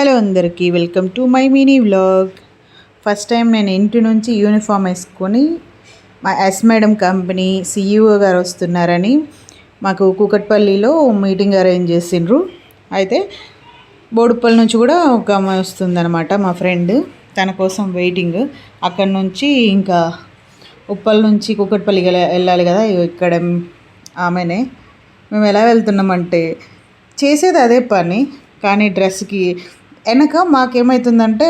Hello అందరికీ welcome to my mini vlog. First time నేను ఇంటి నుంచి యూనిఫామ్ వేసుకొని మా ఎస్ మేడం కంపెనీ సిఇఓ గారు వస్తున్నారని మాకు కూకట్పల్లిలో మీటింగ్ అరేంజ్ చేసిండ్రు. అయితే బోడుప్పల్ నుంచి కూడా ఒక అమ్మాయి వస్తుందన్నమాట, మా ఫ్రెండ్. తన కోసం వెయిటింగ్. అక్కడ నుంచి ఇంకా ఉప్పల్ నుంచి కూకట్పల్లికి వెళ్ళాలి కదా, ఇక్కడ ఆమెనే. మేము ఎలా వెళ్తున్నామంటే చేసేది అదే పని, కానీ డ్రెస్కి వెనక మాకేమవుతుందంటే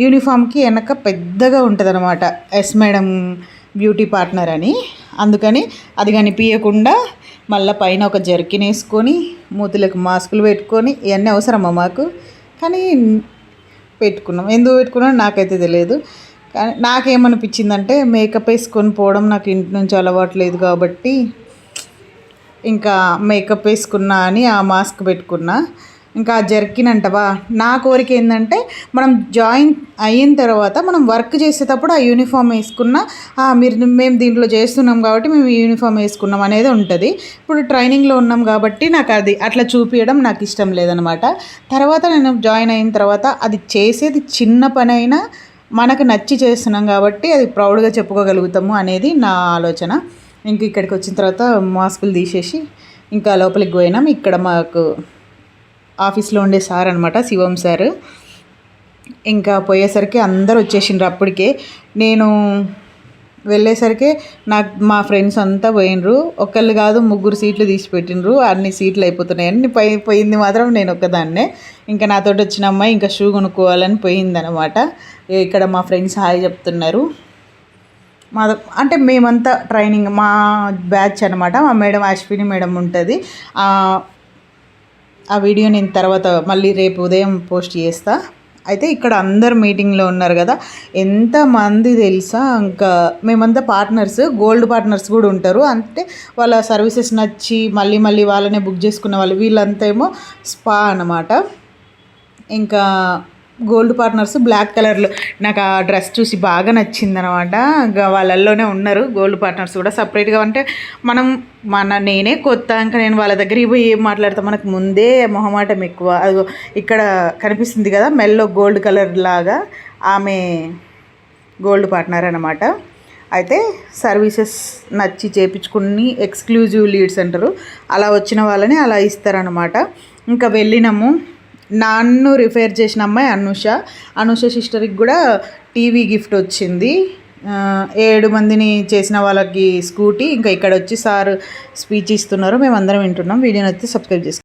యూనిఫామ్కి వెనక పెద్దగా ఉంటుంది అనమాట, ఎస్ మేడం బ్యూటీ పార్ట్నర్ అని. అందుకని అది కనిపించకుండా మళ్ళీ పైన ఒక జర్కిన్ వేసుకొని మూతులకు మాస్కులు పెట్టుకొని ఇవన్నీ అవసరమా మాకు, కానీ పెట్టుకున్నాం. ఎందుకు పెట్టుకున్నాం నాకైతే తెలియదు. కానీ నాకేమనిపించిందంటే మేకప్ వేసుకొని పోవడం నాకు ఇంటి నుంచి అలవాటు లేదు కాబట్టి ఇంకా మేకప్ వేసుకున్నా అని ఆ మాస్క్ పెట్టుకున్నా. ఇంకా ఆ జర్కిన్ అంటవా, నా కోరిక ఏంటంటే మనం జాయిన్ అయిన తర్వాత మనం వర్క్ చేసేటప్పుడు ఆ యూనిఫామ్ వేసుకున్నా మేము దీంట్లో చేస్తున్నాం కాబట్టి మేము యూనిఫామ్ వేసుకున్నాం అనేది ఉంటుంది. ఇప్పుడు ట్రైనింగ్లో ఉన్నాం కాబట్టి నాకు అది అట్లా చూపించడం నాకు ఇష్టం లేదనమాట. తర్వాత నేను జాయిన్ అయిన తర్వాత అది చేసేది చిన్న పని అయినా మనకు నచ్చి చేస్తున్నాం కాబట్టి అది ప్రౌడ్గా చెప్పుకోగలుగుతాము అనేది నా ఆలోచన. ఇంక ఇక్కడికి వచ్చిన తర్వాత మాస్కులు తీసేసి ఇంకా లోపలికి పోయినాం. ఇక్కడ మాకు ఆఫీస్లో ఉండే సార్ అనమాట, శివం సార్. ఇంకా పోయేసరికి అందరు వచ్చేసిండ్రు. అప్పటికే నేను వెళ్ళేసరికి మా ఫ్రెండ్స్ అంతా పోయినరు. ఒకళ్ళు కాదు 3 సీట్లు తీసి పెట్టినరు. అన్ని సీట్లు అయిపోతున్నాయి. అన్ని పోయింది మాత్రం నేను ఒక్కదాన్నే. ఇంకా నాతో వచ్చిన అమ్మాయి ఇంకా షూ కొనుక్కోవాలని పోయిందనమాట. ఇక్కడ మా ఫ్రెండ్స్ హాయ్ చెప్తున్నారు. అంటే మేమంతా ట్రైనింగ్ మా బ్యాచ్ అనమాట. మా మేడం అశ్విని మేడం ఉంటుంది. ఆ వీడియో నేను తర్వాత మళ్ళీ రేపు ఉదయం పోస్ట్ చేస్తా. అయితే ఇక్కడ అందరు మీటింగ్లో ఉన్నారు కదా, ఎంతమంది తెలుసా. ఇంకా మేమంతా పార్ట్నర్స్, గోల్డ్ పార్ట్నర్స్ కూడా ఉంటారు. అంటే వాళ్ళ సర్వీసెస్ నచ్చి మళ్ళీ వాళ్ళనే బుక్ చేసుకున్న వాళ్ళు. వీళ్ళంతా ఏమో స్పా అన్నమాట. ఇంకా గోల్డ్ పార్ట్నర్స్ బ్లాక్ కలర్లో నాకు ఆ డ్రెస్ చూసి బాగా నచ్చిందనమాట. ఇంకా వాళ్ళల్లోనే ఉన్నారు గోల్డ్ పార్ట్నర్స్ కూడా సపరేట్గా. అంటే నేనే కొత్త, ఇంకా నేను వాళ్ళ దగ్గరికి పోయి ఏం మాట్లాడతాం, మనకు ముందే మొహమాటం ఎక్కువ. అది ఇక్కడ కనిపిస్తుంది కదా మెల్లో గోల్డ్ కలర్ లాగా, ఆమె గోల్డ్ పార్ట్నర్ అనమాట. అయితే సర్వీసెస్ నచ్చి చేయించుకుని ఎక్స్క్లూజివ్ లీడ్స్ అంటారు, అలా వచ్చిన వాళ్ళని అలా ఇస్తారనమాట. ఇంకా వెళ్ళినాము. నన్ను రిఫర్ చేసిన అమ్మాయి అనుష సిస్టర్కి కూడా టీవీ గిఫ్ట్ వచ్చింది. 7 మందిని చేసిన వాళ్ళకి స్కూటీ. ఇంకా ఇక్కడ వచ్చి సార్ స్పీచ్ ఇస్తున్నారు, మేమందరం వింటున్నాం. వీడియో నచ్చితే సబ్స్క్రైబ్ చేసుకోండి.